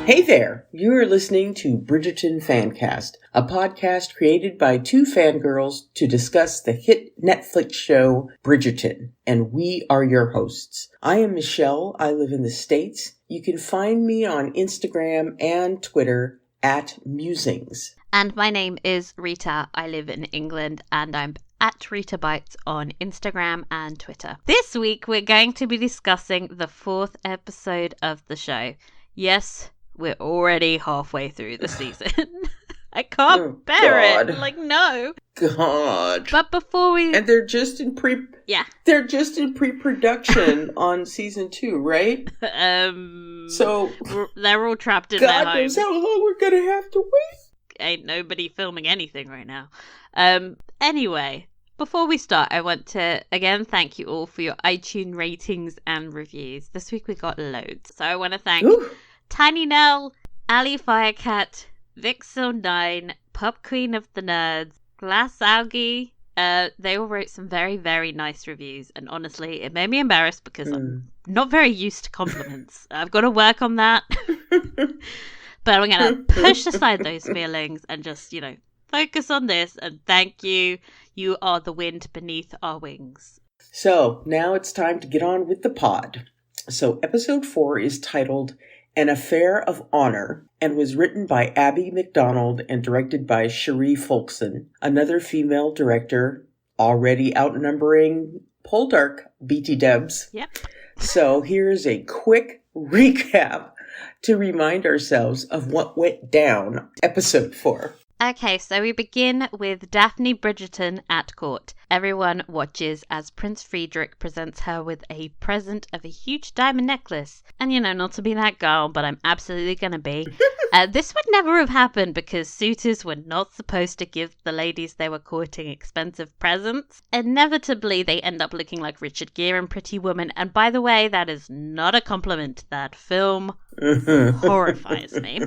Hey there! You are listening to Bridgerton Fancast, a podcast created by two fangirls to discuss the hit Netflix show Bridgerton, and we are your hosts. I am Michelle. I live in the States. You can find me on Instagram and Twitter at Musings. And my name is Rita. I live in England, and I'm at Rita Bites on Instagram and Twitter. This week, we're going to be discussing the 4th episode of the show. Yes, we're already halfway through the season. I can't bear it. Like, no. God. But before we... And they're just in They're just in pre-production on season 2, right? So... They're all trapped in their homes. God knows how long we're gonna have to wait. Ain't nobody filming anything right now. Anyway, before we start, I want to, again, thank you all for your iTunes ratings and reviews. This week we got loads. So I want to thank... Tiny Nell, Ali Firecat, Vixel9, Pop Queen of the Nerds, Glass Algae. They all wrote some very, very nice reviews. And honestly, it made me embarrassed because I'm not very used to compliments. I've got to work on that. But I'm going to push aside those feelings and just, focus on this. And thank you. You are the wind beneath our wings. So now it's time to get on with the pod. So episode 4 is titled An Affair of Honor, and was written by Abby McDonald and directed by Cherie Folkson, another female director, already outnumbering Poldark BT Dubs. Yep. So here's a quick recap to remind ourselves of what went down episode 4. Okay, so we begin with Daphne Bridgerton at court. Everyone watches as Prince Friedrich presents her with a present of a huge diamond necklace. And, not to be that girl, but I'm absolutely going to be. This would never have happened because suitors were not supposed to give the ladies they were courting expensive presents. Inevitably, they end up looking like Richard Gere and Pretty Woman. And by the way, that is not a compliment. That film horrifies me.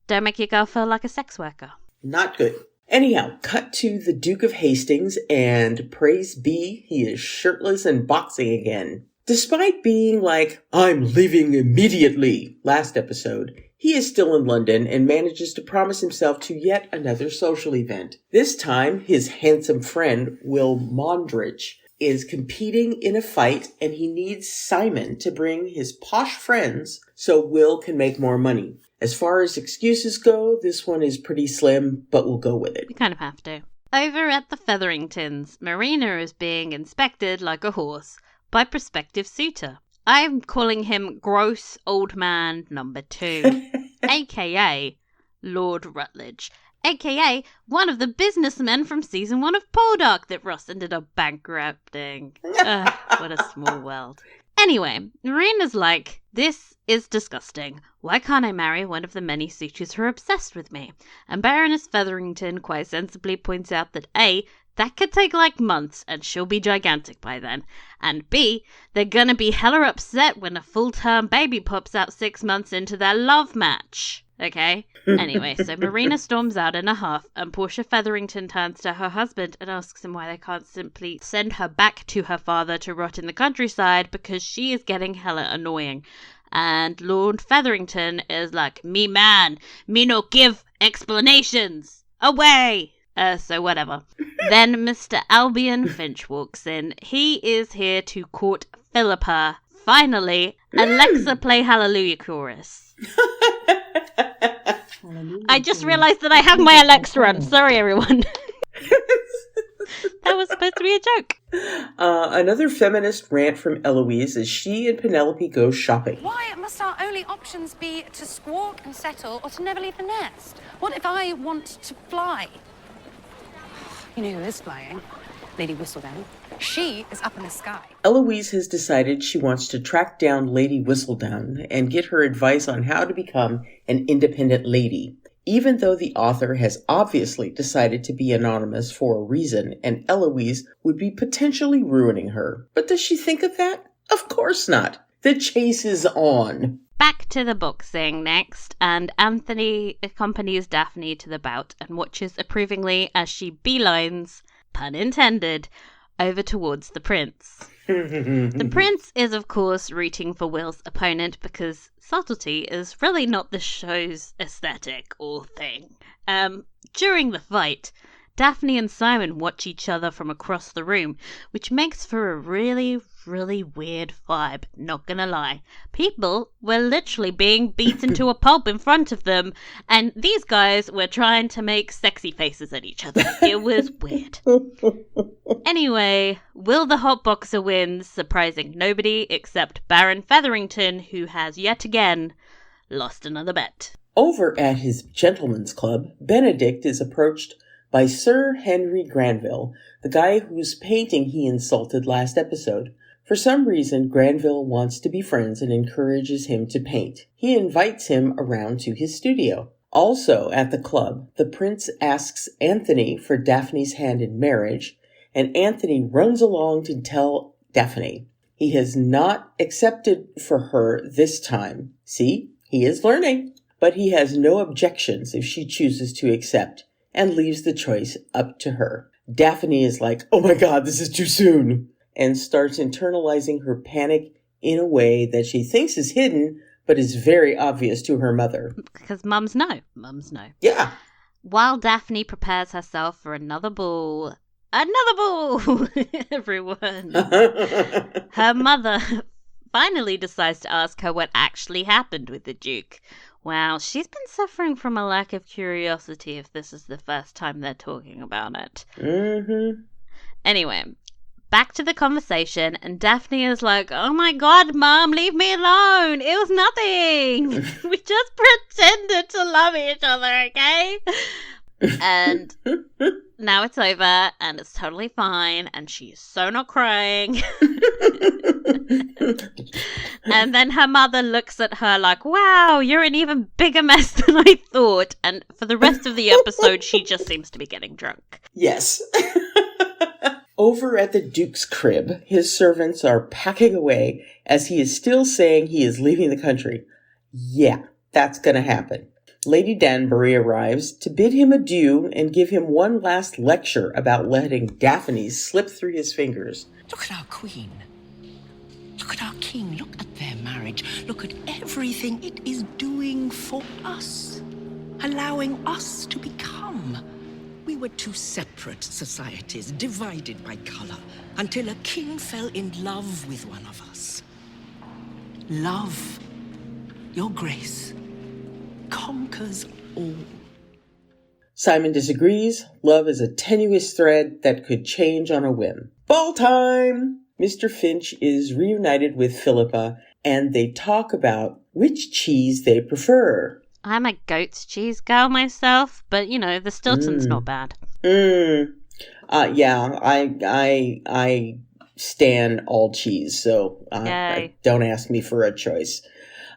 Don't make your girl feel like a sex worker. Not good. Anyhow, cut to the Duke of Hastings, and praise be, he is shirtless and boxing again. Despite being like, I'm leaving immediately, last episode, he is still in London and manages to promise himself to yet another social event. This time, his handsome friend, Will Mondrich, is competing in a fight, and he needs Simon to bring his posh friends so Will can make more money. As far as excuses go, this one is pretty slim, but we'll go with it. We kind of have to. Over at the Featheringtons, Marina is being inspected like a horse by prospective suitor. I'm calling him gross old man number 2, a.k.a. Lord Rutledge, a.k.a. one of the businessmen from season 1 of Poldark that Ross ended up bankrupting. What a small world. Anyway, Marina's like, this is disgusting. Why can't I marry one of the many suitors who are obsessed with me? And Baroness Featherington quite sensibly points out that A, that could take like months and she'll be gigantic by then. And B, they're gonna be hella upset when a full-term baby pops out 6 months into their love match. Okay? Anyway, so Marina storms out in a huff, and Portia Featherington turns to her husband and asks him why they can't simply send her back to her father to rot in the countryside because she is getting hella annoying. And Lord Featherington is like, me man, me no give explanations. Away! So whatever. Then Mr. Albion Finch walks in. He is here to court Philippa. Finally, Alexa play Hallelujah Chorus. I just realised that I have my Alexa on. Sorry, everyone. That was supposed to be a joke. Another feminist rant from Eloise as she and Penelope go shopping. Why must our only options be to squawk and settle or to never leave the nest? What if I want to fly? You know who is flying? Lady Whistledown. She is up in the sky. Eloise has decided she wants to track down Lady Whistledown and get her advice on how to become an independent lady. Even though the author has obviously decided to be anonymous for a reason, and Eloise would be potentially ruining her. But does she think of that? Of course not. The chase is on. Back to the boxing next, and Anthony accompanies Daphne to the bout and watches approvingly as she beelines, pun intended, over towards the prince. The prince is, of course, rooting for Will's opponent because subtlety is really not the show's aesthetic or thing. During the fight, Daphne and Simon watch each other from across the room, which makes for a really, really weird vibe, not gonna lie. People were literally being beaten to a pulp in front of them, and these guys were trying to make sexy faces at each other. It was weird. Anyway, Will the Hot Boxer wins, surprising nobody except Baron Featherington, who has yet again lost another bet. Over at his gentleman's club, Benedict is approached by Sir Henry Granville, the guy whose painting he insulted last episode. For some reason, Granville wants to be friends and encourages him to paint. He invites him around to his studio. Also at the club, the prince asks Anthony for Daphne's hand in marriage, and Anthony runs along to tell Daphne. He has not accepted for her this time. See, he is learning. But he has no objections if she chooses to accept, and leaves the choice up to her. Daphne is like, oh my god, this is too soon, and starts internalizing her panic in a way that she thinks is hidden, but is very obvious to her mother. Because mums know. Mums know. Yeah. While Daphne prepares herself for another ball, everyone, her mother finally decides to ask her what actually happened with the Duke. Wow, she's been suffering from a lack of curiosity if this is the first time they're talking about it. Mm-hmm. Anyway, back to the conversation, and Daphne is like, oh my god, Mom, leave me alone. It was nothing. We just pretended to love each other, okay? And now it's over, and it's totally fine, and she's so not crying. And then her mother looks at her like, wow, you're an even bigger mess than I thought. And for the rest of the episode, she just seems to be getting drunk. Yes. Over at the Duke's crib, his servants are packing away as he is still saying he is leaving the country. Yeah, that's gonna happen. Lady Danbury arrives to bid him adieu and give him one last lecture about letting Daphne slip through his fingers. Look at our queen. Look at our king. Look at their marriage. Look at everything it is doing for us. Allowing us to become. We were two separate societies, divided by color, until a king fell in love with one of us. Love, your grace, conquers all. Simon disagrees. Love is a tenuous thread that could change on a whim. Ball time! Mr. Finch is reunited with Philippa, and they talk about which cheese they prefer. I'm a goat's cheese girl myself, but, you know, the Stilton's not bad. Yeah, I stan all cheese, so don't ask me for a choice.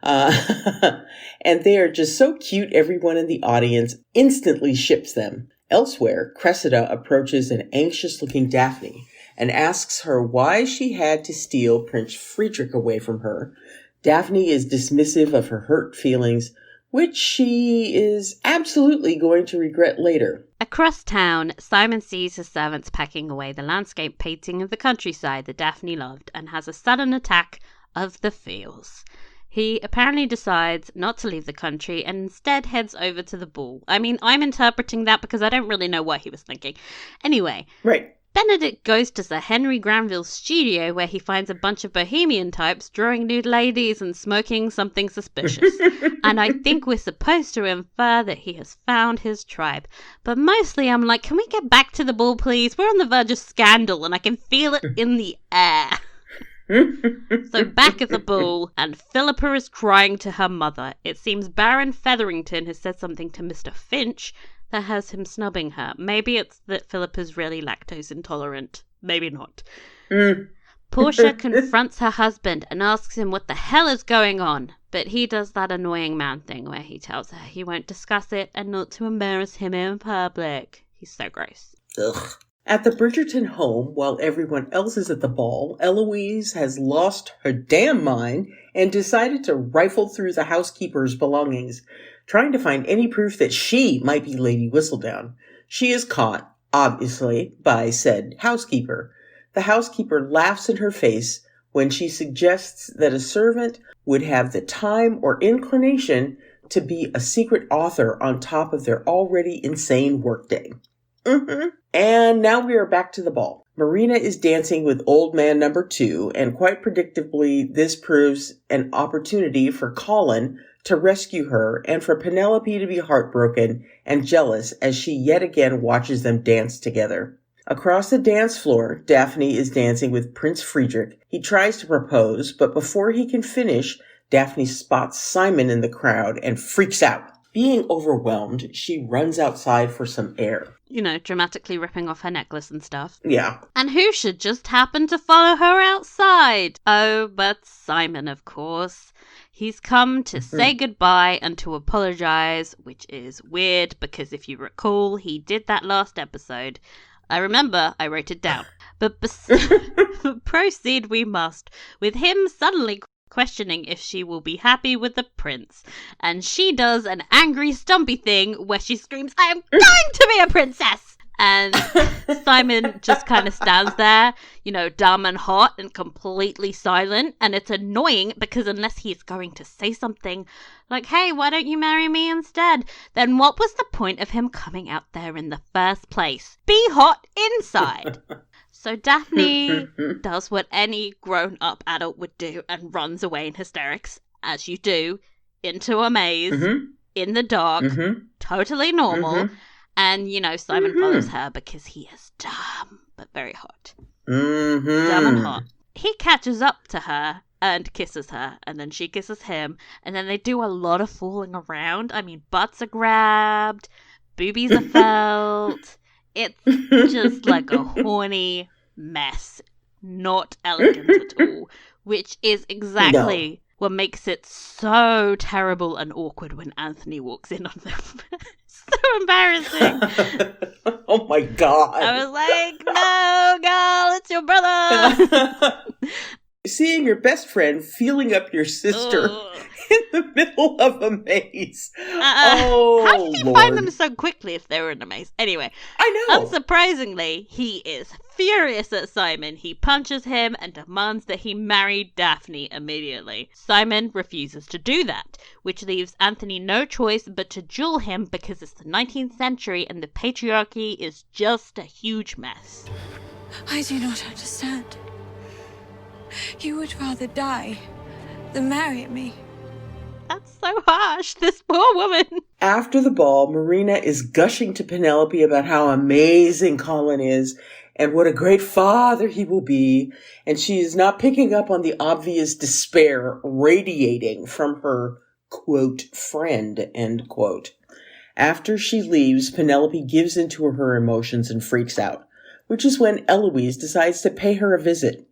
And they are just so cute, everyone in the audience instantly ships them. Elsewhere, Cressida approaches an anxious-looking Daphne and asks her why she had to steal Prince Friedrich away from her. Daphne is dismissive of her hurt feelings, which she is absolutely going to regret later. Across town, Simon sees his servants packing away the landscape painting of the countryside that Daphne loved and has a sudden attack of the feels. He apparently decides not to leave the country and instead heads over to the ball. I mean, I'm interpreting that because I don't really know what he was thinking. Anyway, right. Benedict goes to Sir Henry Granville's studio where he finds a bunch of bohemian types drawing nude ladies and smoking something suspicious. And I think we're supposed to infer that he has found his tribe. But mostly I'm like, can we get back to the ball, please? We're on the verge of scandal and I can feel it in the air. So back at the ball, and Philippa is crying to her mother. It seems Baron Featherington has said something to Mr. Finch that has him snubbing her. Maybe it's that Philippa's really lactose intolerant. Maybe not. Portia confronts her husband and asks him what the hell is going on. But he does that annoying man thing where he tells her he won't discuss it and not to embarrass him in public. He's so gross. Ugh. At the Bridgerton home, while everyone else is at the ball, Eloise has lost her damn mind and decided to rifle through the housekeeper's belongings, trying to find any proof that she might be Lady Whistledown. She is caught, obviously, by said housekeeper. The housekeeper laughs in her face when she suggests that a servant would have the time or inclination to be a secret author on top of their already insane workday. And now we are back to the ball. Marina is dancing with old man number 2, and quite predictably, this proves an opportunity for Colin to rescue her and for Penelope to be heartbroken and jealous as she yet again watches them dance together. Across the dance floor, Daphne is dancing with Prince Friedrich. He tries to propose, but before he can finish, Daphne spots Simon in the crowd and freaks out. Being overwhelmed, she runs outside for some air. You know, dramatically ripping off her necklace and stuff. Yeah. And who should just happen to follow her outside? Oh, but Simon, of course. He's come to say goodbye and to apologize, which is weird because if you recall, he did that last episode. I remember, I wrote it down. But proceed we must, with him suddenly questioning if she will be happy with the prince. And she does an angry stumpy thing where she screams, I am going to be a princess! And Simon just kind of stands there, you know, dumb and hot and completely silent. And it's annoying because unless he's going to say something like, hey, why don't you marry me instead? Then what was the point of him coming out there in the first place? Be hot inside. So Daphne does what any grown-up adult would do and runs away in hysterics, as you do, into a maze, in the dark, totally normal. And, you know, Simon follows her because he is dumb, but very hot. Dumb and hot. He catches up to her and kisses her, and then she kisses him, and then they do a lot of fooling around. I mean, butts are grabbed, boobies are felt. It's just like a horny mess. Not elegant at all, which is exactly what makes it so terrible and awkward when Anthony walks in on them. So embarrassing. Oh my god. I was like, no, girl, it's your brother. Seeing your best friend feeling up your sister in the middle of a maze. How did he find them so quickly if they were in a maze? Anyway, I know. Unsurprisingly, he is furious at Simon. He punches him and demands that he marry Daphne immediately. Simon refuses to do that, which leaves Anthony no choice but to duel him because it's the 19th century and the patriarchy is just a huge mess. I do not understand. You would rather die than marry me. That's so harsh, this poor woman. After the ball, Marina is gushing to Penelope about how amazing Colin is and what a great father he will be, and she is not picking up on the obvious despair radiating from her, quote, friend, end quote. After she leaves, Penelope gives into her emotions and freaks out, which is when Eloise decides to pay her a visit.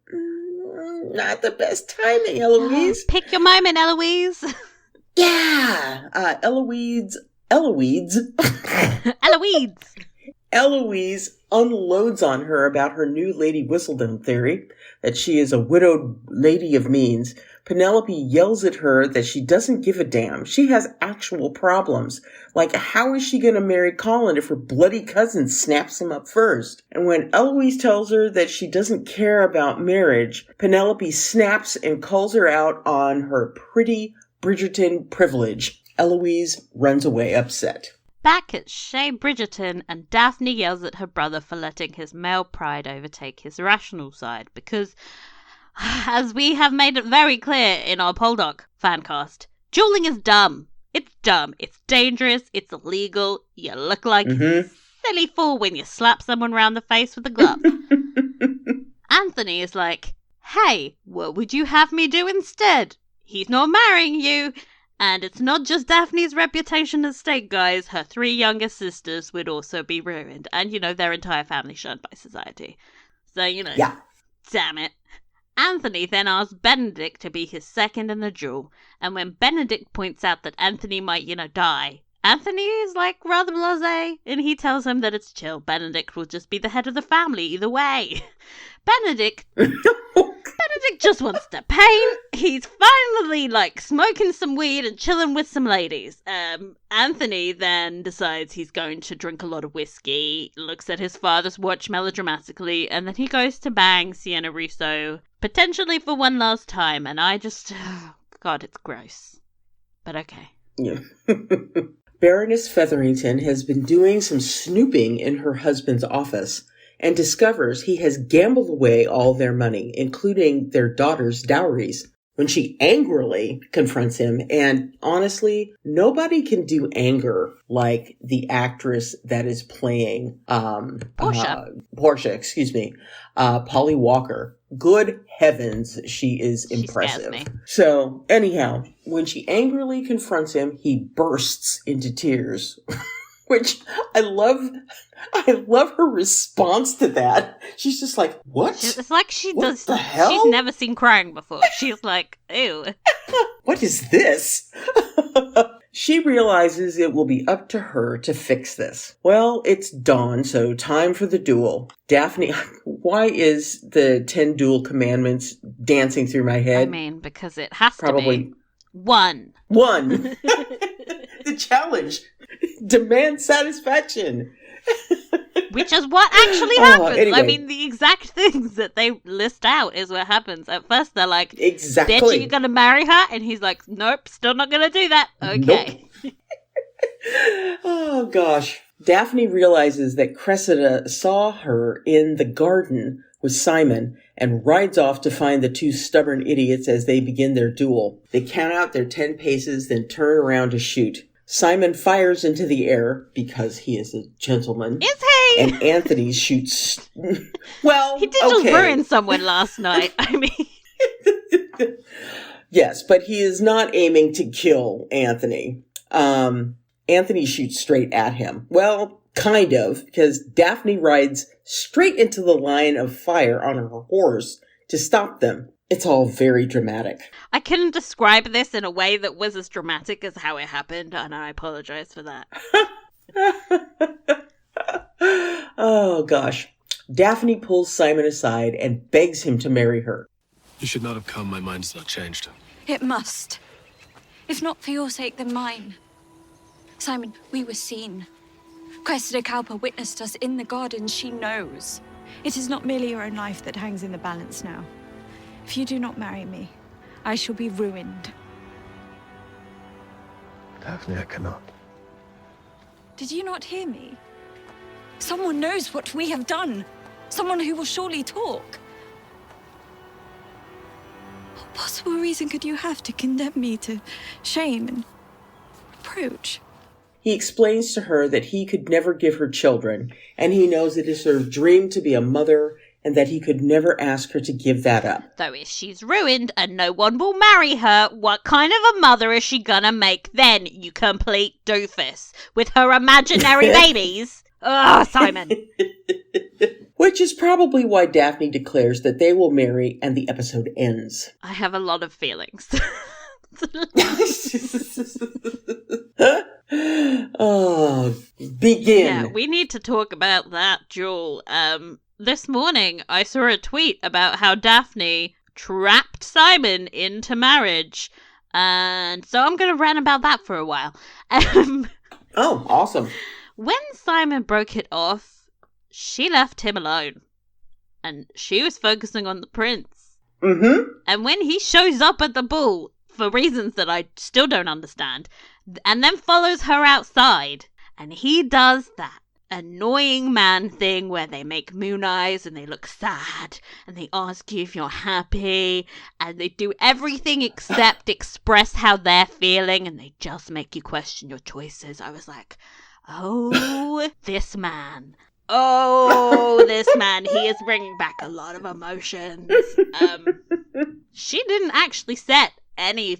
Not the best timing, Eloise. Pick your moment, Eloise. Yeah. Eloise. Eloise unloads on her about her new Lady Whistledown theory, that she is a widowed lady of means. Penelope yells at her that she doesn't give a damn. She has actual problems. Like, how is she going to marry Colin if her bloody cousin snaps him up first? And when Eloise tells her that she doesn't care about marriage, Penelope snaps and calls her out on her pretty Bridgerton privilege. Eloise runs away upset. Back at Chez Bridgerton, and Daphne yells at her brother for letting his male pride overtake his rational side because, as we have made it very clear in our Poldoc fancast, dueling is dumb. It's dumb. It's dangerous. It's illegal. You look like a silly fool when you slap someone round the face with a glove. Anthony is like, hey, what would you have me do instead? He's not marrying you. And it's not just Daphne's reputation at stake, guys. Her 3 younger sisters would also be ruined. And, you know, their entire family shunned by society. So, you know, damn it. Anthony then asks Benedict to be his second in the duel. And when Benedict points out that Anthony might, you know, die, Anthony is, like, rather blasé. And he tells him that it's chill. Benedict will just be the head of the family either way. Benedict just wants to paint. He's finally, like, smoking some weed and chilling with some ladies. Anthony then decides he's going to drink a lot of whiskey, looks at his father's watch melodramatically, and then he goes to bang Sienna Russo, potentially for one last time, and I just... God, it's gross. But okay. Yeah. Baroness Featherington has been doing some snooping in her husband's office and discovers he has gambled away all their money, including their daughter's dowries, when she angrily confronts him. And honestly, nobody can do anger like the actress that is playing Portia, Polly Walker. Good heavens, she is impressive. She scares me. So anyhow, when she angrily confronts him, he bursts into tears. Which I love her response to that. She's just like, what? It's like What the hell? She's never seen crying before. She's like, ew. What is this? She realizes it will be up to her to fix this. Well, it's dawn, so time for the duel. Daphne, why is the 10 duel commandments dancing through my head? I mean, because it has Probably to be one. The challenge. Demand satisfaction. Which is what actually happens. Anyway. I mean, the exact things that they list out is what happens. At first, they're like, Exactly. bitch, are you going to marry her? And he's like, nope, still not going to do that. Okay. Nope. Oh, gosh. Daphne realizes that Cressida saw her in the garden with Simon and rides off to find the two stubborn idiots as they begin their duel. They count out their 10 paces, then turn around to shoot. Simon fires into the air because he is a gentleman. Is he? And Anthony shoots... Well, He did just ruin someone last night. I mean... Yes, but he is not aiming to kill Anthony. Anthony shoots straight at him. Well, kind of, because Daphne rides straight into the line of fire on her horse to stop them. It's all very dramatic. I couldn't describe this in a way that was as dramatic as how it happened, and I apologize for that. Oh, gosh. Daphne pulls Simon aside and begs him to marry her. You should not have come. My mind's not changed. It must. If not for your sake, then mine. Simon, we were seen. Cressida Cowper witnessed us in the garden. She knows. It is not merely your own life that hangs in the balance now. If you do not marry me, I shall be ruined. Daphne, I cannot. Did you not hear me? Someone knows what we have done. Someone who will surely talk. What possible reason could you have to condemn me to shame and reproach? He explains to her that he could never give her children, and he knows it is her dream to be a mother, and that he could never ask her to give that up. Though if she's ruined and no one will marry her, what kind of a mother is she gonna make then, you complete doofus? With her imaginary babies? Ugh, Simon. Which is probably why Daphne declares that they will marry and the episode ends. I have a lot of feelings. Oh, begin. Yeah, we need to talk about that duel. This morning I saw a tweet about how Daphne trapped Simon into marriage. And so I'm going to rant about that for a while. Oh, awesome. When Simon broke it off, she left him alone. And she was focusing on the prince. Mm-hmm. And when he shows up at the ball, for reasons that I still don't understand, and then follows her outside, and he does that annoying man thing where they make moon eyes and they look sad and they ask you if you're happy and they do everything except express how they're feeling and they just make you question your choices. I was like, oh, this man. Oh, this man. He is bringing back a lot of emotions. She didn't actually set any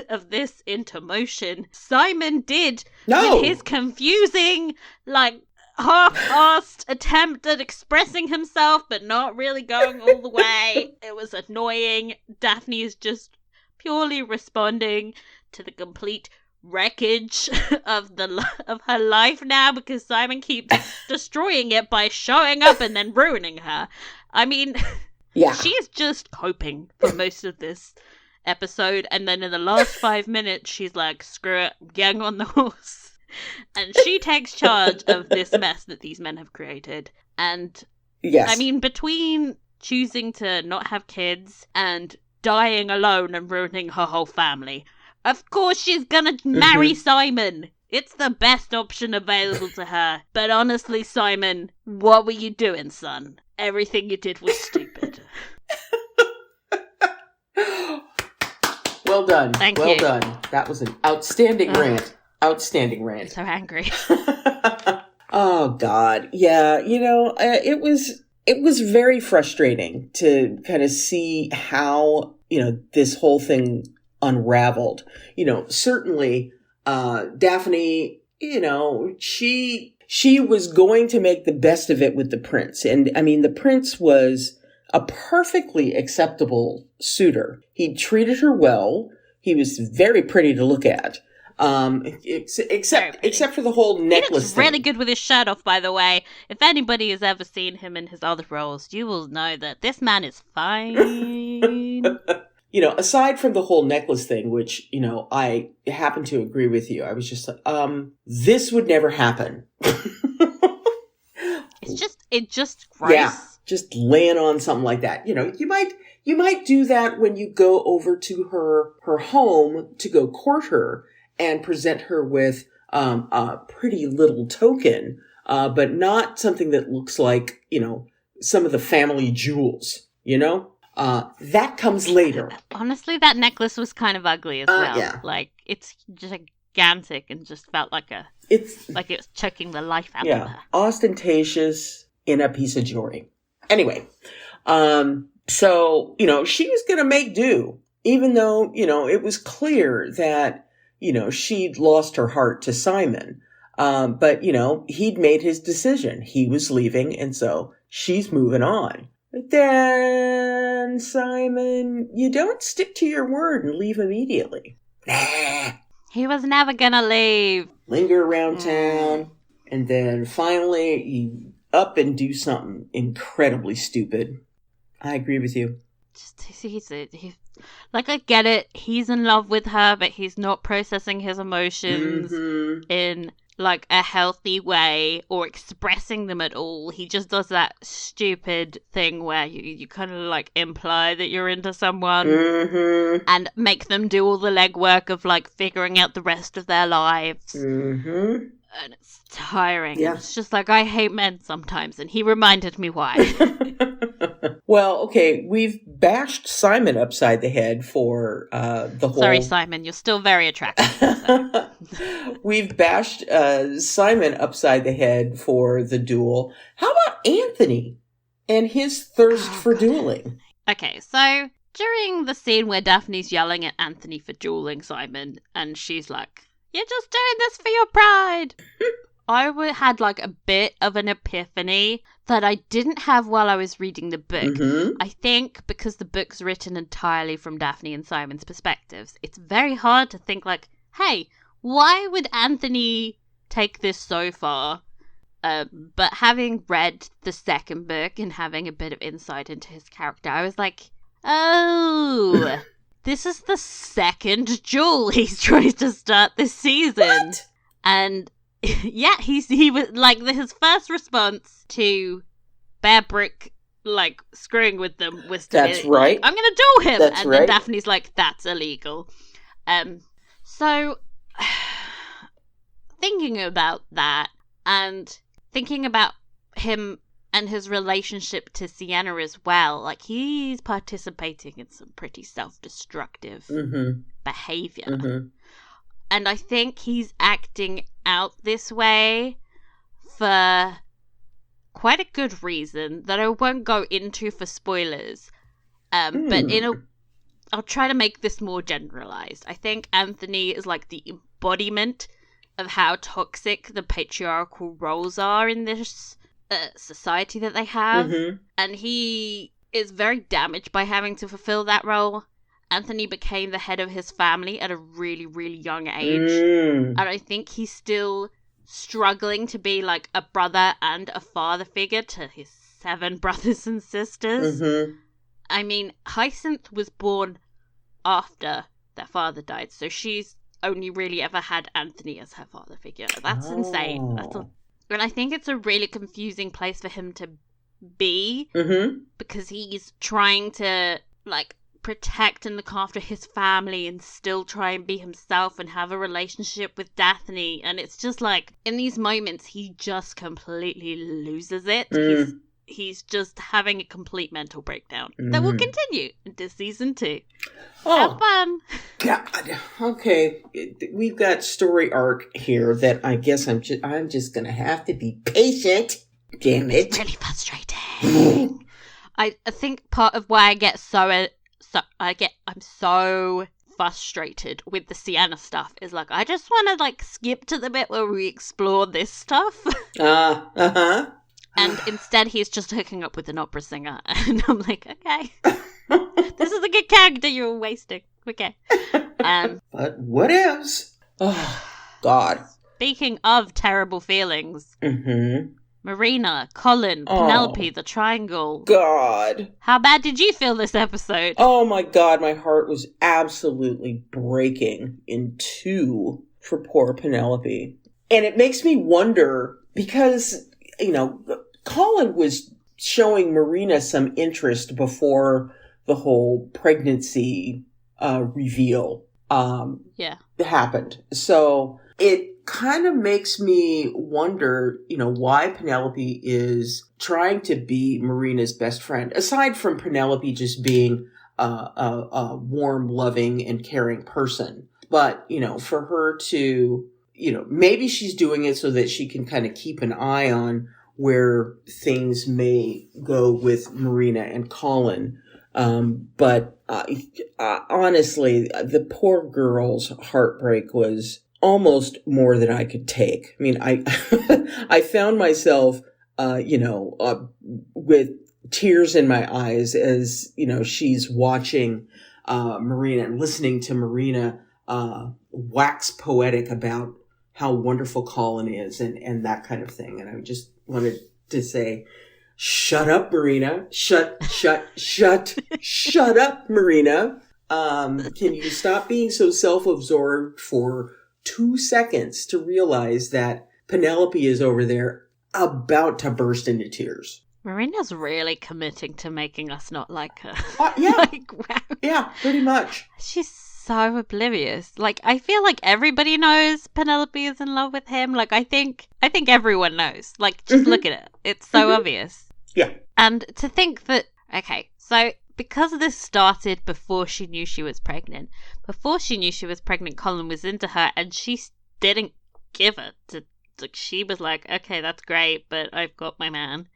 of this into motion. Simon did. No. With his confusing, like, half-assed attempt at expressing himself, but not really going all the way. It was annoying. Daphne is just purely responding to the complete wreckage of her life now because Simon keeps destroying it by showing up and then ruining her. I mean, Yeah. She's just coping for most of this episode, and then in the last 5 minutes, she's like, screw it, I'm getting on the horse. And she takes charge of this mess that these men have created. And, Yes. I mean, between choosing to not have kids and dying alone and ruining her whole family, of course she's gonna marry Simon. It's the best option available to her. But honestly, Simon, what were you doing, son? Everything you did was stupid. Well done. Thank well you. done. That was an outstanding rant. Outstanding rant. So angry. Oh, God. Yeah, it was very frustrating to kind of see how, this whole thing unraveled. Certainly, Daphne, she was going to make the best of it with the prince. And I mean, the prince was a perfectly acceptable suitor. He treated her well. He was very pretty to look at. Except for the whole necklace He looks thing. really good with his shirt off, by the way. If anybody has ever seen him in his other roles, you will know that this man is fine. Aside from the whole necklace thing, which, I happen to agree with you. I was just like, this would never happen. It's just gross. Yeah, just laying on something like that. You might do that when you go over to her home to go court her and present her with a pretty little token, but not something that looks like, some of the family jewels, that comes later. Honestly, that necklace was kind of ugly as well. Yeah. Like, it's gigantic and just felt like it was choking the life out of her. Ostentatious in a piece of jewelry. Anyway, so, she was going to make do, even though, it was clear that, she'd lost her heart to Simon. But, he'd made his decision. He was leaving, and so she's moving on. But then, Simon, you don't stick to your word and leave immediately. Nah. He was never gonna leave. Linger around town, and then finally you up and do something incredibly stupid. I agree with you. He's like, I get it. He's in love with her, but he's not processing his emotions in like a healthy way or expressing them at all. He just does that stupid thing where you kind of like imply that you're into someone and make them do all the legwork of like figuring out the rest of their lives. And it's tiring. Yeah. It's just like, I hate men sometimes, and he reminded me why. Well, okay, we've bashed Simon upside the head for the whole... Sorry, Simon, you're still very attractive. So. We've bashed Simon upside the head for the duel. How about Anthony and his thirst for dueling? Okay, so during the scene where Daphne's yelling at Anthony for dueling Simon, and she's like, "You're just doing this for your pride." I had like a bit of an epiphany that I didn't have while I was reading the book. I think because the book's written entirely from Daphne and Simon's perspectives, it's very hard to think like, hey, why would Anthony take this so far? But having read the second book and having a bit of insight into his character, I was like, oh, this is the second duel he's trying to start this season. What? And yeah, he was like, his first response to Bear Brick like screwing with them was to That's be, right. I'm gonna duel him. That's and right. then Daphne's like, that's illegal. So thinking about that and thinking about him and his relationship to Sienna as well, like he's participating in some pretty self-destructive behavior. And I think he's acting out this way for quite a good reason that I won't go into for spoilers. But I'll try to make this more generalized. I think Anthony is like the embodiment of how toxic the patriarchal roles are in this society that they have. And he is very damaged by having to fulfill that role. Anthony became the head of his family at a really, really young age. And I think he's still struggling to be like a brother and a father figure to his 7 brothers and sisters. I mean, Hyacinth was born after their father died, so she's only really ever had Anthony as her father figure. That's insane. And I think it's a really confusing place for him to be, because he's trying to, like, protect and look after his family and still try and be himself and have a relationship with Daphne. And it's just like, in these moments, he just completely loses it. He's just having a complete mental breakdown. That will continue into season 2. Have fun. God. Okay. We've got story arc here that I guess I'm just going to have to be patient. Damn it. It's really frustrating. I think part of why I get I'm so frustrated with the Sienna stuff is like, I just want to like skip to the bit where we explore this stuff. And instead he's just hooking up with an opera singer. And I'm like, okay. This is a good character you're wasting. Okay. But what else? Oh, God. Speaking of terrible feelings. Marina, Colin, Penelope, the triangle. God. How bad did you feel this episode? Oh my God, my heart was absolutely breaking in two for poor Penelope. And it makes me wonder, because, you know, Colin was showing Marina some interest before the whole pregnancy reveal happened. So it kind of makes me wonder, you know, why Penelope is trying to be Marina's best friend, aside from Penelope just being a warm, loving, and caring person. But, you know, for her to, you know, maybe she's doing it so that she can kind of keep an eye on where things may go with Marina and Colin. But honestly, the poor girl's heartbreak was almost more than I could take. I mean, I found myself, with tears in my eyes as, you know, she's watching Marina and listening to Marina wax poetic about how wonderful Colin is and that kind of thing. And I just wanted to say, shut up, Marina. Shut up, Marina. Can you stop being so self-absorbed for 2 seconds to realize that Penelope is over there about to burst into tears? Marina's really committing to making us not like her. Yeah. Like, wow. Yeah, pretty much. She's so oblivious. Like, I feel like everybody knows Penelope is in love with him. Like, I think everyone knows. Like, just look at it. It's so obvious. Yeah. And to think that, okay, so because this started before she knew she was pregnant, Colin was into her and she didn't give it. Like, she was like, okay, that's great, but I've got my man.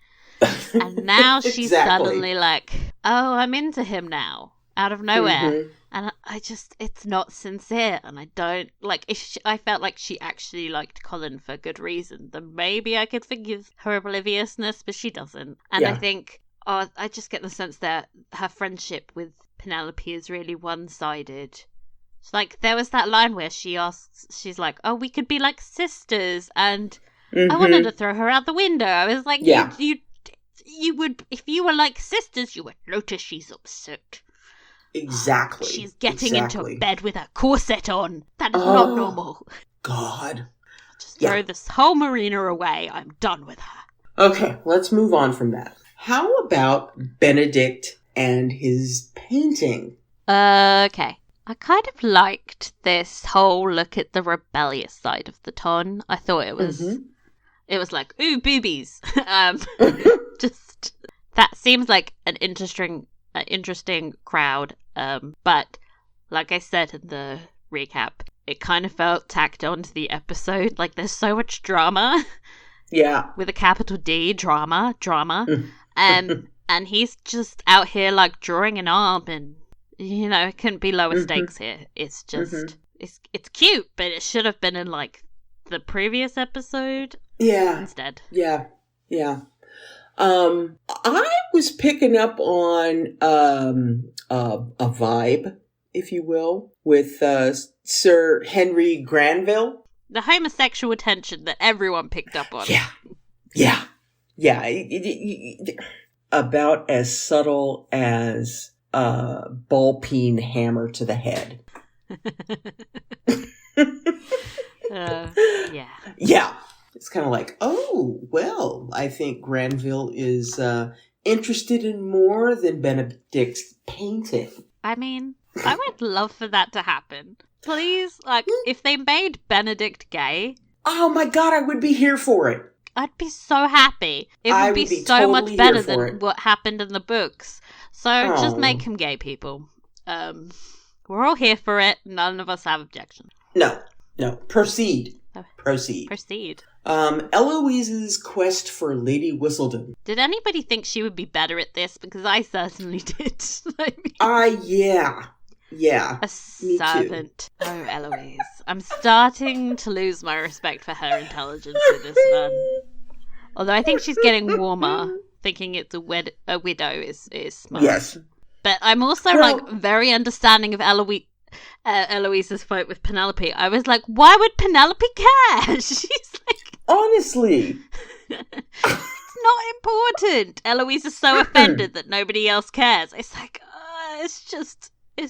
And now she's suddenly like, oh, I'm into him now, out of nowhere. And I just, it's not sincere. And I don't, like, if I felt like she actually liked Colin for good reason, then maybe I could forgive her obliviousness, but she doesn't. And I think, I just get the sense that her friendship with Penelope is really one-sided. It's like, there was that line where she's like, oh, we could be like sisters. And I wanted to throw her out the window. I was like, you would, if you were like sisters, you would notice she's upset. Exactly. She's getting into bed with a corset on. That is not normal. God. Just throw this whole Marina away. I'm done with her. Okay, let's move on from that. How about Benedict and his painting? Okay. I kind of liked this whole look at the rebellious side of the ton. I thought it was... It was like, ooh, boobies. Just that seems like an interesting crowd. But like I said in the recap, it kind of felt tacked on to the episode. Like, there's so much drama. Yeah. With a capital D, drama. And he's just out here like drawing an arm, and you know, it couldn't be lower stakes here. It's just it's cute, but it should have been in like the previous episode. Yeah. Instead. Yeah. I was picking up on a vibe, if you will, with Sir Henry Granville. The homosexual tension that everyone picked up on. Yeah. about as subtle as a ball-peen hammer to the head. Yeah. Yeah. It's kind of like, oh, well, I think Granville is interested in more than Benedict's painting. I mean, I would love for that to happen. Please, like, if they made Benedict gay... Oh my god, I would be here for it. I'd be so happy. It would be so totally much better here for than it. what happened in the books. So just make him gay, people. We're all here for it. None of us have objections. No. Proceed. Proceed. Eloise's quest for Lady Whistledown. Did anybody think she would be better at this? Because I certainly did. Yeah. A servant. Oh, Eloise. I'm starting to lose my respect for her intelligence in this one. Although I think she's getting warmer. Thinking it's a widow is smart. Yes. But I'm also, very understanding of Eloise's fight with Penelope. I was like, why would Penelope care? She's like... Honestly. It's not important. Eloise is so offended that nobody else cares. It's like, it's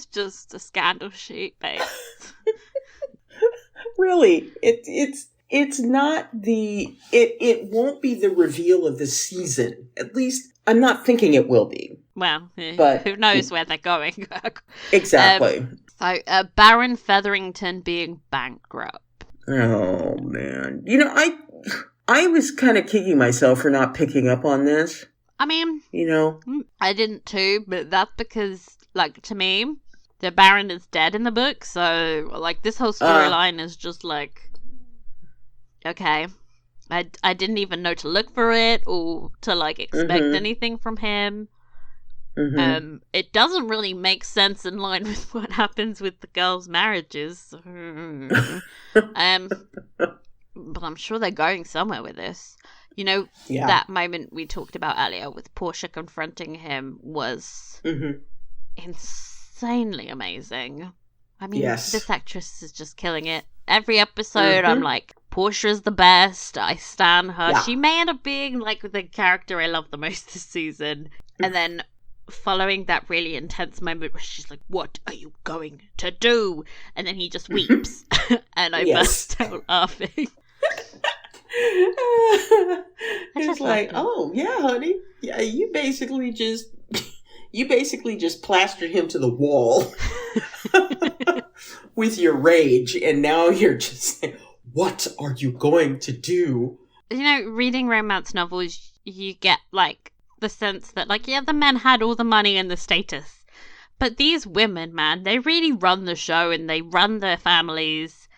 just a scandal sheet, babe. Really, it's not it won't be the reveal of the season. At least I'm not thinking it will be. Well, but who knows where they're going? Exactly. Baron Featherington being bankrupt. Oh man, I was kind of kicking myself for not picking up on this. I mean, I didn't too, but that's because, like, to me, the Baron is dead in the book, so, like, this whole storyline is just, like, okay, I didn't even know to look for it or to, like, expect anything from him. Mm-hmm. It doesn't really make sense in line with what happens with the girls' marriages. But I'm sure they're going somewhere with this. That moment we talked about earlier with Portia confronting him was insanely amazing. I mean, This actress is just killing it. Every episode, I'm like, Portia's the best. I stan her. Yeah. She may end up being, like, the character I love the most this season. And then following that really intense moment where she's like, what are you going to do? And then he just weeps. And I burst out laughing. It's like, oh yeah, honey, yeah, you basically just plastered him to the wall with your rage, and now you're just saying, what are you going to do? Reading romance novels, you get, like, the sense that, like, yeah, the men had all the money and the status, but these women, man, they really run the show and they run their families,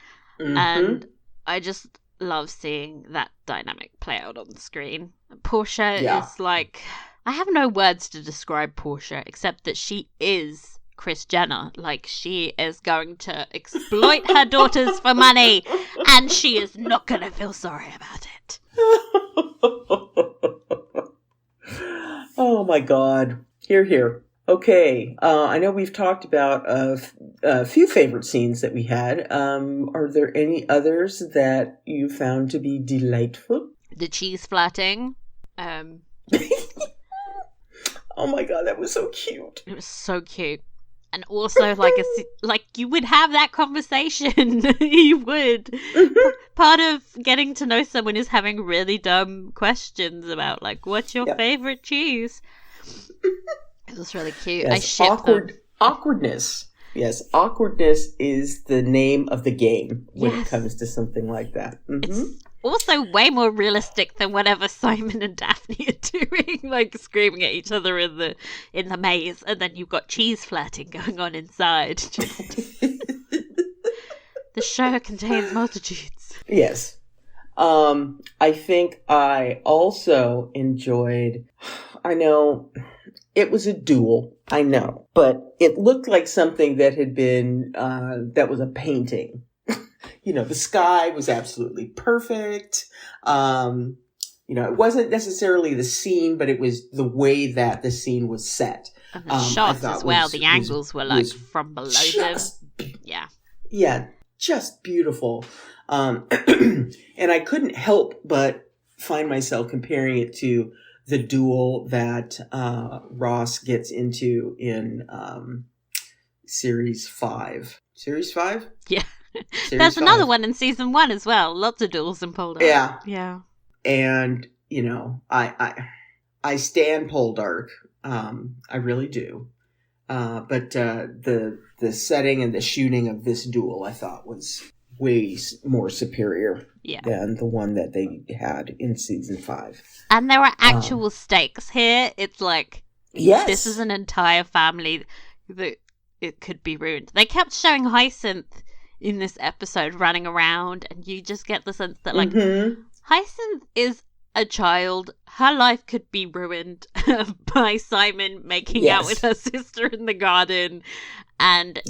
and I just love seeing that dynamic play out on the screen. Portia is like, I have no words to describe Portia except that she is Kris Jenner. Like, she is going to exploit her daughters for money, and she is not going to feel sorry about it. Oh my god. Here. Okay, I know we've talked about a few favorite scenes that we had. Are there any others that you found to be delightful? The cheese flirting. Oh my god, that was so cute. It was so cute. And also, like you would have that conversation. You would. Part of getting to know someone is having really dumb questions about, like, what's your favorite cheese? It was really cute. Yes, I shipped them. Awkwardness. Yes, awkwardness is the name of the game when it comes to something like that. It's also way more realistic than whatever Simon and Daphne are doing, like screaming at each other in the maze, and then you've got cheese flirting going on inside. The show contains multitudes. Yes. I think I also enjoyed, I know it was a duel, I know, but it looked like something that had been, that was a painting. The sky was absolutely perfect. It wasn't necessarily the scene, but it was the way that the scene was set. And the shots as well, the angles were like from below them. Yeah. Yeah, just beautiful. And I couldn't help but find myself comparing it to the duel that Ross gets into in series 5. Series 5? Yeah. Series There's 5. another one in season 1 as well. Lots of duels in Poldark. Yeah. Yeah. And, you know, I stand Poldark. I really do. But the setting and the shooting of this duel, I thought, was way more superior than the one that they had in season 5. And there are actual stakes here. It's like, yes, this is an entire family that it could be ruined. They kept showing Hyacinth in this episode running around, and you just get the sense that, like, Hyacinth is a child. Her life could be ruined by Simon making out with her sister in the garden, and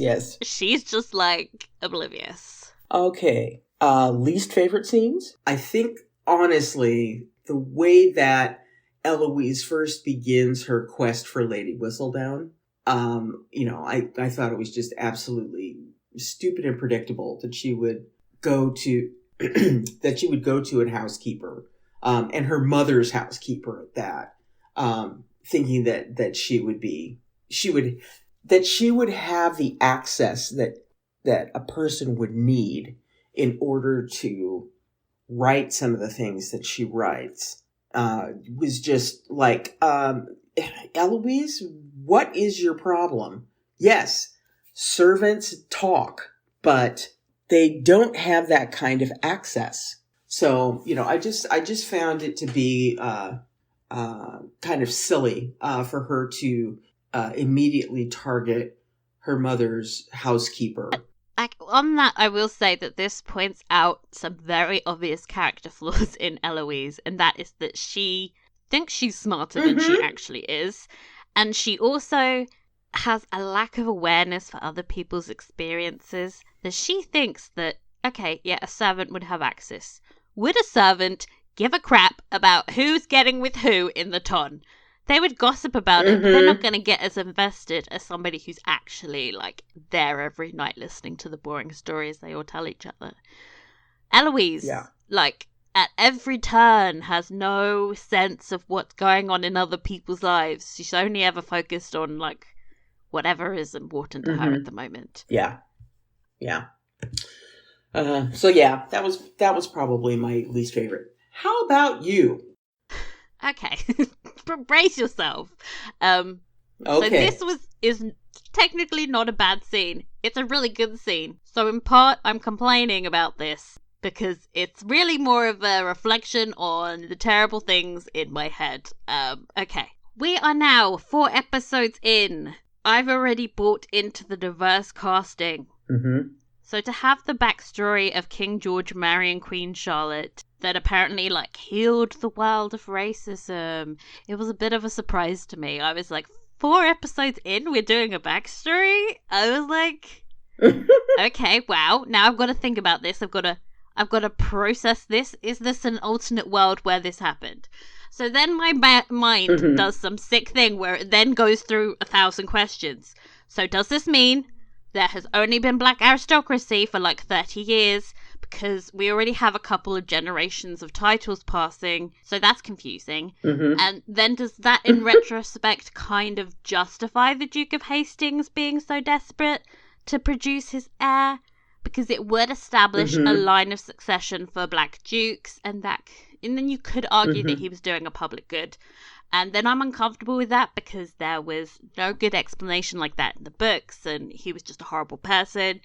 she's just, like, oblivious. Okay. Least favorite scenes? I think, honestly, the way that Eloise first begins her quest for Lady Whistledown, you know, I thought it was just absolutely stupid and predictable that she would go to a housekeeper, and her mother's housekeeper at that, thinking that she would have the access that a person would need in order to write some of the things that she writes. Was just like, Eloise, what is your problem? Yes, servants talk, but they don't have that kind of access. So, you know, I just found it to be kind of silly for her to immediately target her mother's housekeeper. On that, I will say that this points out some very obvious character flaws in Eloise, and that is that she thinks she's smarter than she actually is, and she also has a lack of awareness for other people's experiences, that she thinks that, okay, yeah, a servant would have access. Would a servant give a crap about who's getting with who in the ton? They would gossip about it, but they're not going to get as invested as somebody who's actually, like, there every night listening to the boring stories they all tell each other. Eloise, like, at every turn has no sense of what's going on in other people's lives. She's only ever focused on, like, whatever is important to her at the moment. Yeah. So yeah, that was probably my least favorite. How about you? Okay, brace yourself. Okay. So this is technically not a bad scene. It's a really good scene. So in part, I'm complaining about this because it's really more of a reflection on the terrible things in my head. Okay, we are now 4 episodes in. I've already bought into the diverse casting. So to have the backstory of King George marrying Queen Charlotte that apparently, like, healed the world of racism, it was a bit of a surprise to me. I was like, 4 episodes in, we're doing a backstory? I was like, okay, wow, now I've got to think about this. I've got to process this. Is this an alternate world where this happened? So then my mind does some sick thing where it then goes through 1,000 questions. So does this mean there has only been black aristocracy for like 30 years? Because we already have a couple of generations of titles passing, so that's confusing. And then does that, in retrospect, kind of justify the Duke of Hastings being so desperate to produce his heir? Because it would establish a line of succession for black dukes, and then you could argue that he was doing a public good. And then I'm uncomfortable with that because there was no good explanation like that in the books, and he was just a horrible person.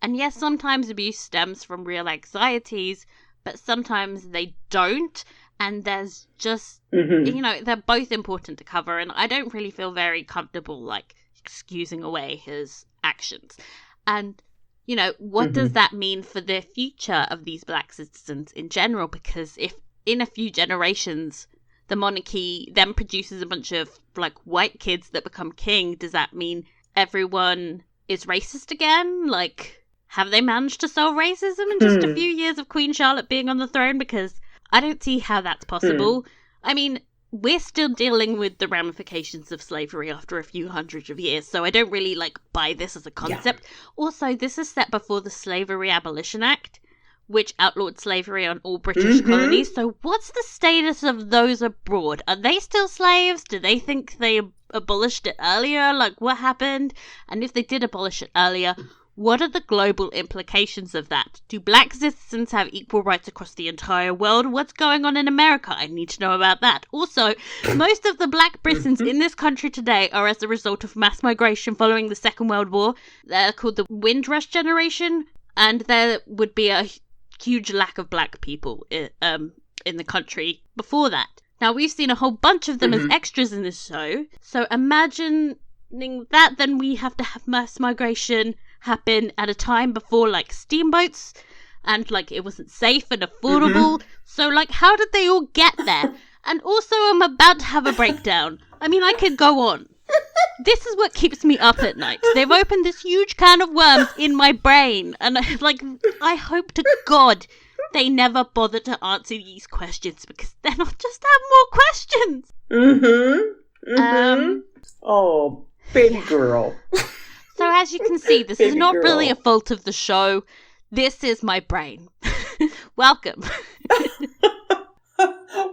And yes, sometimes abuse stems from real anxieties, but sometimes they don't. And there's just, you know, they're both important to cover. And I don't really feel very comfortable, like, excusing away his actions. And, you know, what does that mean for the future of these black citizens in general? Because if in a few generations the monarchy then produces a bunch of, like, white kids that become king, does that mean everyone is racist again? Like, have they managed to solve racism in just a few years of Queen Charlotte being on the throne? Because I don't see how that's possible. I mean, we're still dealing with the ramifications of slavery after a few hundreds of years, so I don't really, like, buy this as a concept. Also, this is set before the Slavery Abolition Act, which outlawed slavery on all British colonies. So what's the status of those abroad? Are they still slaves? Do they think they abolished it earlier? Like, what happened? And if they did abolish it earlier, what are the global implications of that? Do black citizens have equal rights across the entire world? What's going on in America? I need to know about that. Also, most of the black Britons in this country today are as a result of mass migration following the Second World War. They're called the Windrush generation, and there would be a huge lack of black people in the country before that. Now, we've seen a whole bunch of them as extras in this show, so imagining that, then we have to have mass migration happen at a time before, like, steamboats, and, like, it wasn't safe and affordable. So, like, how did they all get there? And also, I'm about to have a breakdown. I mean, I could go on. This is what keeps me up at night. They've opened this huge can of worms in my brain, and I hope to God they never bother to answer these questions, because then I'll just have more questions. Oh, baby girl. So as you can see, this is not really a fault of the show. This is my brain. Welcome.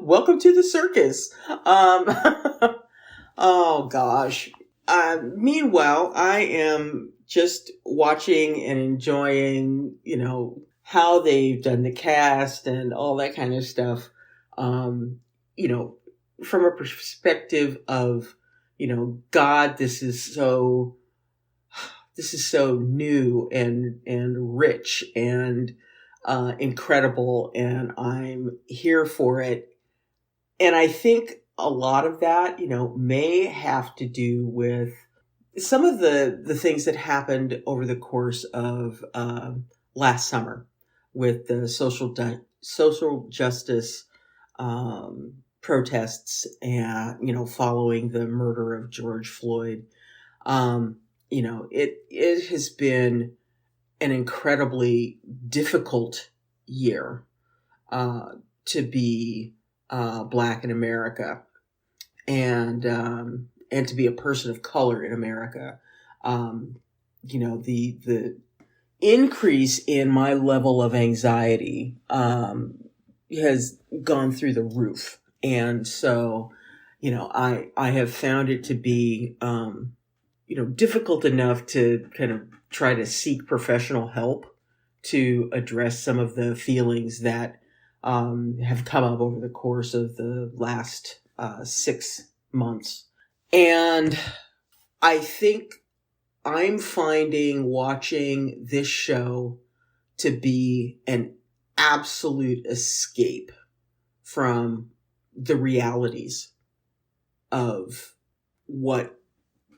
Welcome to the circus. Oh gosh. Meanwhile, I am just watching and enjoying, how they've done the cast and all that kind of stuff. From a perspective of, God, this is so new and rich and incredible, and I'm here for it. And I think a lot of that, may have to do with some of the things that happened over the course of last summer with the social justice protests and, following the murder of George Floyd. It has been an incredibly difficult year to be Black in America, and to be a person of color in America. The increase in my level of anxiety has gone through the roof, and so I have found it to be difficult enough to kind of try to seek professional help to address some of the feelings that have come up over the course of the last 6 months. And I think I'm finding watching this show to be an absolute escape from the realities of what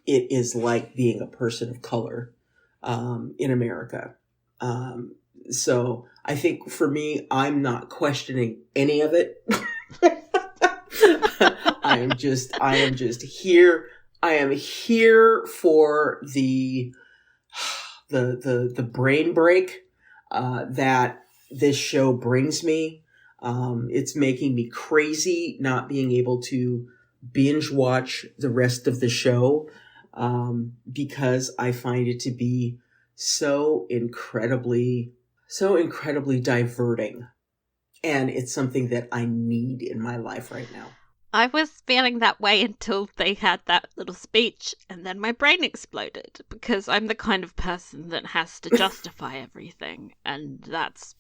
it is like being a person of color in America. So I think for me, I'm not questioning any of it. I am just here. I am here for the brain break that this show brings me. It's making me crazy not being able to binge watch the rest of the show because I find it to be so incredibly diverting. And it's something that I need in my life right now. I was feeling that way until they had that little speech, and then my brain exploded, because I'm the kind of person that has to justify everything, and that's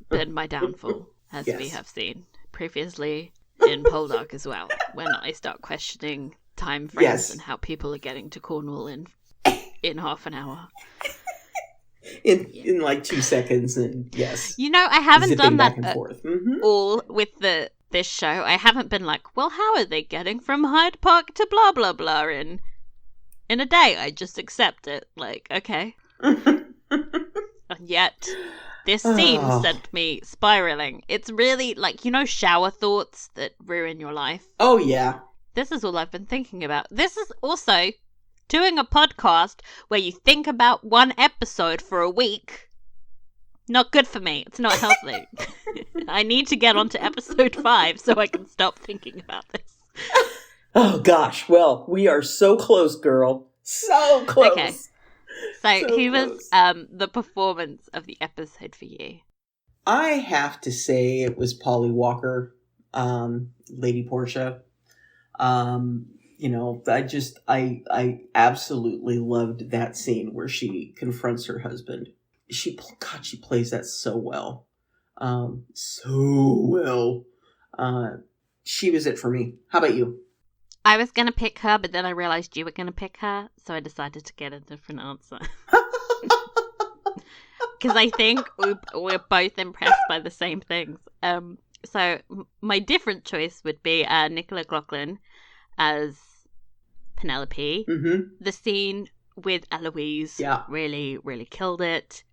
been my downfall, as we have seen previously in Poldark as well, when I start questioning time frames and how people are getting to Cornwall in half an hour. In like 2 seconds, and yes. I haven't done that all with this show. I haven't been like, well, how are they getting from Hyde Park to blah blah blah in a day? I just accept it. Like, okay. And yet this scene sent me spiraling. It's really like, shower thoughts that ruin your life. Oh yeah. This is all I've been thinking about. This is also doing a podcast where you think about one episode for a week. Not good for me. It's not healthy. I need to get on to episode 5 so I can stop thinking about this. Oh gosh, well, we are so close, girl. So close. Okay. So So who was close. the performance of the episode for you? I have to say it was Polly Walker, Lady Portia. I absolutely loved that scene where she confronts her husband. She plays that so well. So well. She was it for me. How about you? I was going to pick her, but then I realized you were going to pick her, so I decided to get a different answer. Because I think we're both impressed by the same things. So my different choice would be Nicola Coughlan as Penelope. Mm-hmm. The scene with Eloise really, really killed it.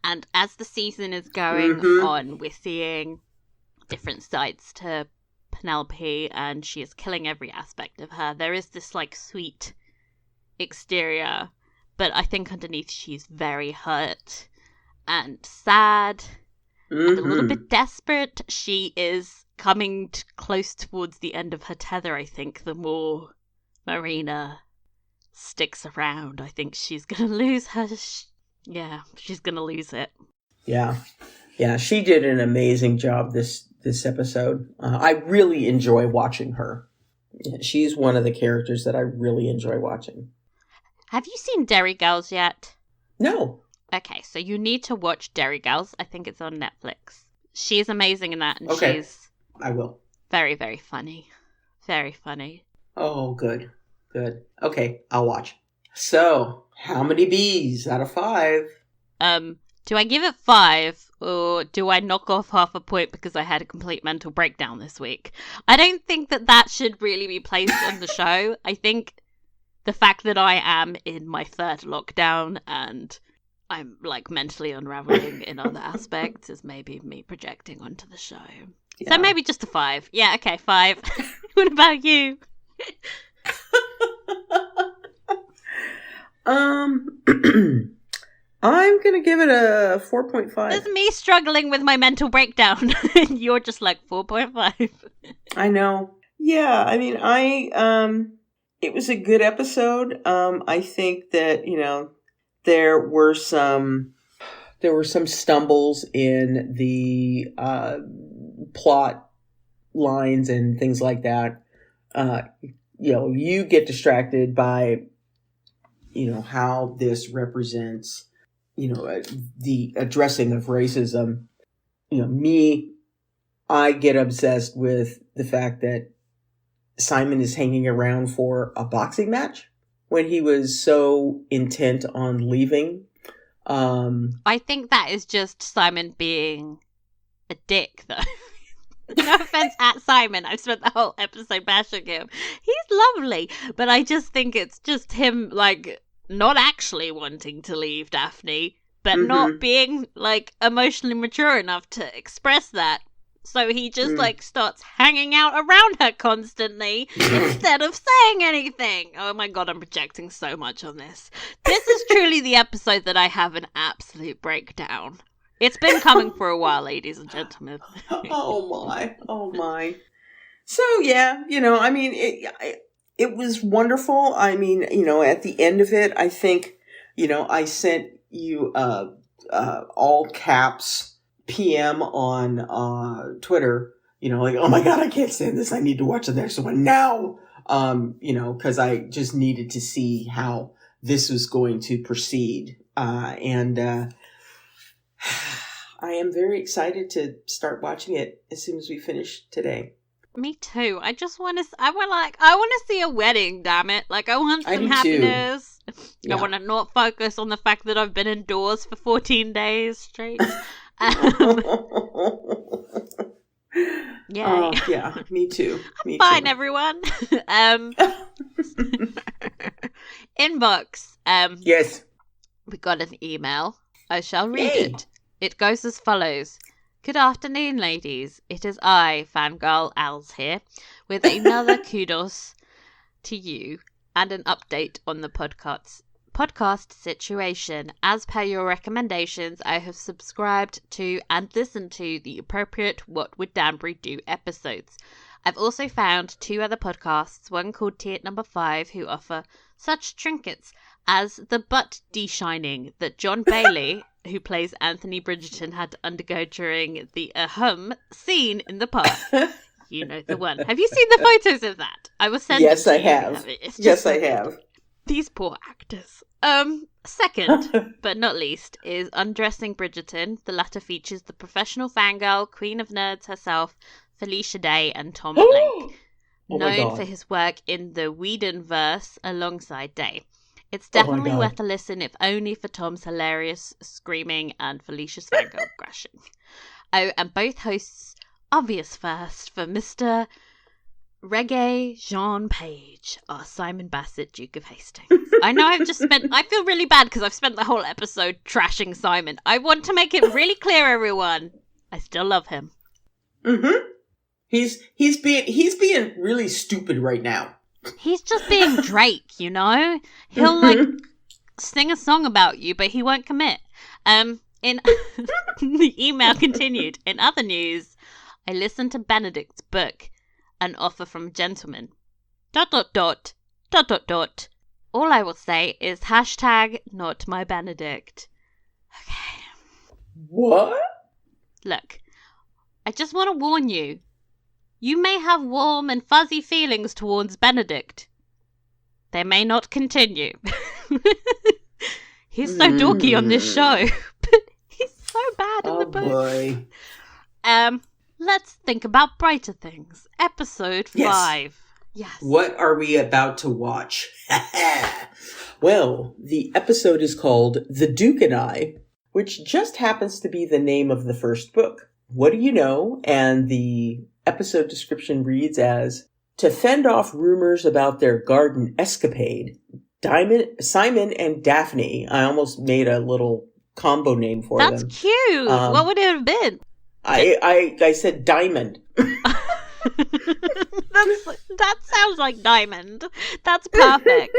And as the season is going on, we're seeing different sides to Penelope, and she is killing every aspect of her. There is this like sweet exterior, but I think underneath she's very hurt and sad and a little bit desperate. She is coming close towards the end of her tether, I think. The more Marina sticks around, I think she's gonna lose her. She's gonna lose it. Yeah, she did an amazing job this episode. I really enjoy watching her. Yeah, she's one of the characters that I really enjoy watching. Have you seen Derry Girls yet? No. Okay, so you need to watch Derry Girls. I think it's on Netflix. She's amazing in that, and she's I will. very, very funny. Very funny. Oh, good. Okay, I'll watch. So, how many B's out of 5? Do I give it 5, or do I knock off half a point because I had a complete mental breakdown this week? I don't think that should really be placed on the show. I think the fact that I am in my 3rd lockdown and I'm like mentally unraveling in other aspects is maybe me projecting onto the show. Yeah. So maybe just a 5. Yeah, okay, 5. What about you? I'm going to give it a 4.5. There's me struggling with my mental breakdown. And you're just like 4.5. I know. Yeah, I mean, it was a good episode. I think that, there were some stumbles in the plot lines and things like that. You get distracted by, how this represents, the addressing of racism. I get obsessed with the fact that Simon is hanging around for a boxing match when he was so intent on leaving. I think that is just Simon being a dick, though. No offense at Simon. I've spent the whole episode bashing him. He's lovely. But I just think it's just him, like, not actually wanting to leave Daphne, but not being, like, emotionally mature enough to express that. So he just, starts hanging out around her constantly instead of saying anything. Oh my god, I'm projecting so much on this. This is truly the episode that I have an absolute breakdown. It's been coming for a while, ladies and gentlemen. Oh my. So, yeah, it was wonderful. I mean, at the end of it, I think, I sent you all caps PM on Twitter, like, oh my god, I can't stand this. I need to watch the next one now. Because I just needed to see how this was going to proceed. And I am very excited to start watching it as soon as we finish today. Me too. I want to see a wedding, damn it. Like, I want some happiness. Yeah. I want to not focus on the fact that I've been indoors for 14 days straight. Yeah, me too. Fine, everyone. Inbox. Yes. We got an email. I shall read it. It goes as follows. Good afternoon, ladies. It is I, Fangirl Als here, with another kudos to you and an update on the podcast situation. As per your recommendations, I have subscribed to and listened to the appropriate What Would Danbury Do episodes. I've also found 2 other podcasts, one called Tea at Number 5, who offer such trinkets as the butt de-shining that John Bailey, who plays Anthony Bridgerton, had to undergo during the scene in the park. You know the one. Have you seen the photos of that? I was sending Yes, to I you. have. Yes, I have. These poor actors. Second, but not least, is Undressing Bridgerton. The latter features the professional fangirl, queen of nerds herself, Felicia Day, and Tom Blake, Oh my known God. for his work in the Whedonverse alongside Day. It's Oh my definitely God. worth a listen, if only for Tom's hilarious screaming and Felicia's fangirl crashing. Oh, and both hosts obvious first for Mr. Reggae Jean Page, our Simon Bassett, Duke of Hastings. I know I feel really bad because I've spent the whole episode trashing Simon. I want to make it really clear, everyone. I still love him. Mm-hmm. He's being really stupid right now. He's just being Drake, you know? He'll, sing a song about you, but he won't commit. In the email continued. In other news, I listened to Benedict's book, An Offer from a Gentleman. ... All I will say is hashtag not my Benedict. Okay. What? Look, I just want to warn you. You may have warm and fuzzy feelings towards Benedict. They may not continue. He's so dorky on this show, but he's so bad in the book. Boy. Let's think about brighter things. Episode 5. Yes. What are we about to watch? Well, the episode is called The Duke and I, which just happens to be the name of the first book. What do you know? And the episode description reads as, to fend off rumors about their garden escapade, Simon and Daphne, I almost made a little combo name for them. That's cute. What would it have been? I said diamond. That sounds like diamond. That's perfect.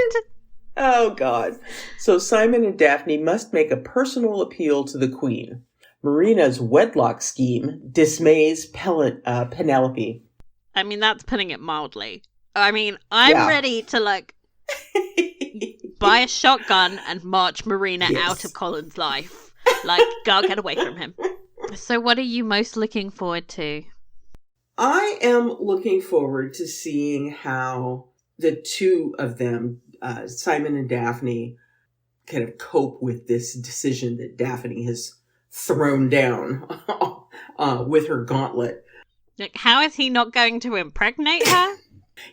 Oh, God. So Simon and Daphne must make a personal appeal to the Queen. Marina's wedlock scheme dismays Penelope. I mean, that's putting it mildly. I mean, I'm ready to, buy a shotgun and march Marina out of Colin's life. Girl, get away from him. So what are you most looking forward to? I am looking forward to seeing how the two of them, Simon and Daphne, kind of cope with this decision that Daphne has thrown down with her gauntlet. How is he not going to impregnate her?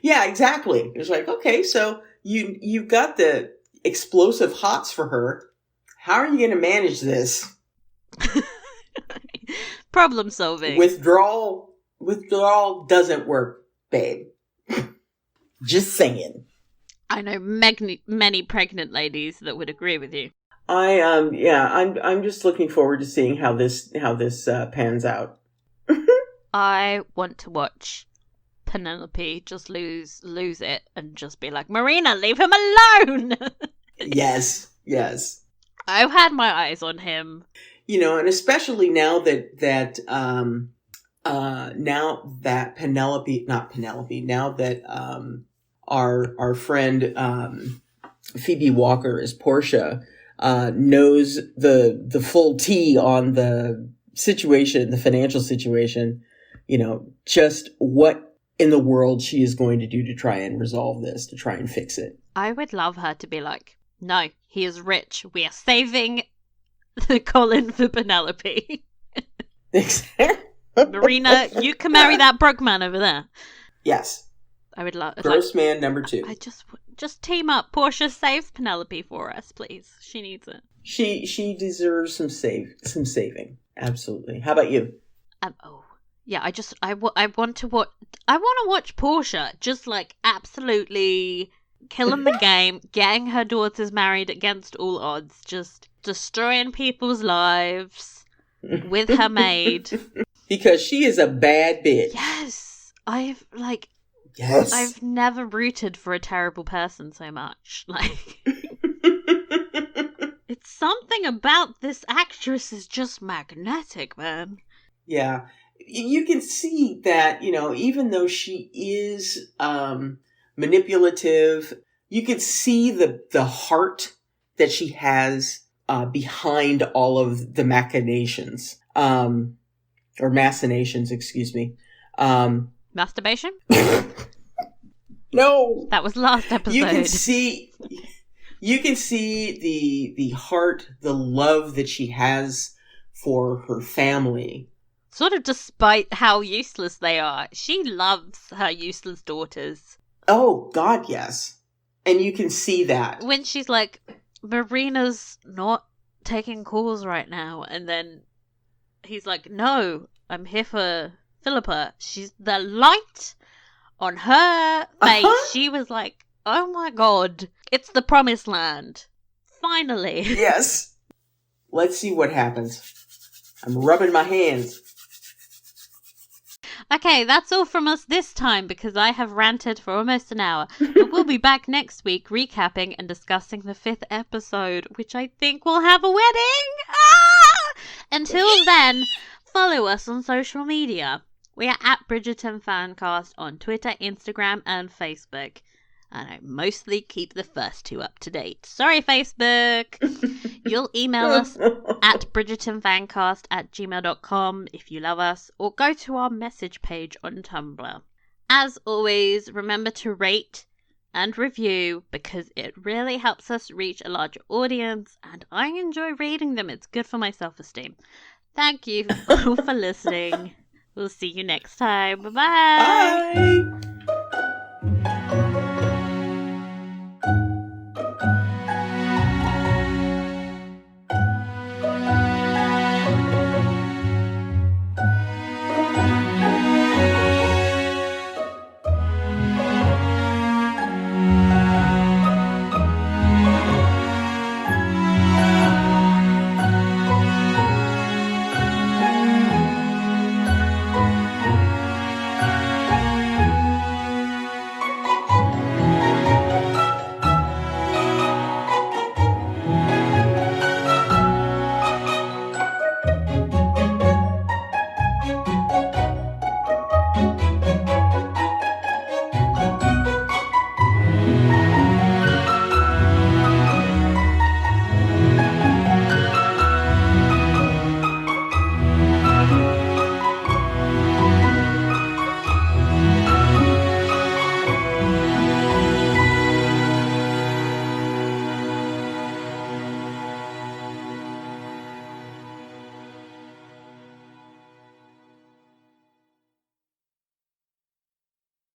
Yeah, exactly. It's okay, so you've got the explosive hots for her. How are you going to manage this? Problem solving. Withdrawal doesn't work, babe. Just saying. I know many pregnant ladies that would agree with you. I'm just looking forward to seeing how this pans out. I want to watch Penelope just lose it and just be like, Marina, leave him alone. Yes. I've had my eyes on him. And especially now that our friend Phoebe Walker as Portia knows the full tea on the situation, the financial situation, just what in the world she is going to do to try and resolve this, to try and fix it. I would love her to be like, no, he is rich. We are saving the Colin for Penelope. Marina, you can marry that broke man over there. Yes. I would love Gross man number 2. I just team up. Portia, save Penelope for us, please. She needs it. She deserves some saving. Absolutely. How about you? I want to watch Portia just absolutely killing the game, getting her daughters married against all odds, just destroying people's lives with her maid. Because she is a bad bitch. Yes. Yes. I've never rooted for a terrible person so much. It's something about this actress is just magnetic, man. Yeah. you can see that, even though she is manipulative, you can see the heart that she has behind all of the machinations, or machinations, excuse me. Masturbation? No, That was last episode. You can see the heart, the love that she has for her family. Sort of despite how useless they are. She loves her useless daughters. Oh, God, yes. And you can see that. When she's like, Marina's not taking calls right now, and then he's like, no, I'm here for Philippa. She's the light on her face. She was like, oh my God, it's the promised land. Finally. Yes. Let's see what happens. I'm rubbing my hands. Okay, that's all from us this time because I have ranted for almost an hour. But we'll be back next week recapping and discussing the 5th episode, which I think will have a wedding. Ah! Until then, follow us on social media. We are at Bridgerton Fancast on Twitter, Instagram, and Facebook. And I mostly keep the first two up to date. Sorry, Facebook. You'll email us at bridgertonfancast@gmail.com if you love us, or go to our message page on Tumblr. As always, remember to rate and review because it really helps us reach a larger audience, and I enjoy reading them. It's good for my self-esteem. Thank you all for listening. We'll see you next time. Bye-bye. Bye.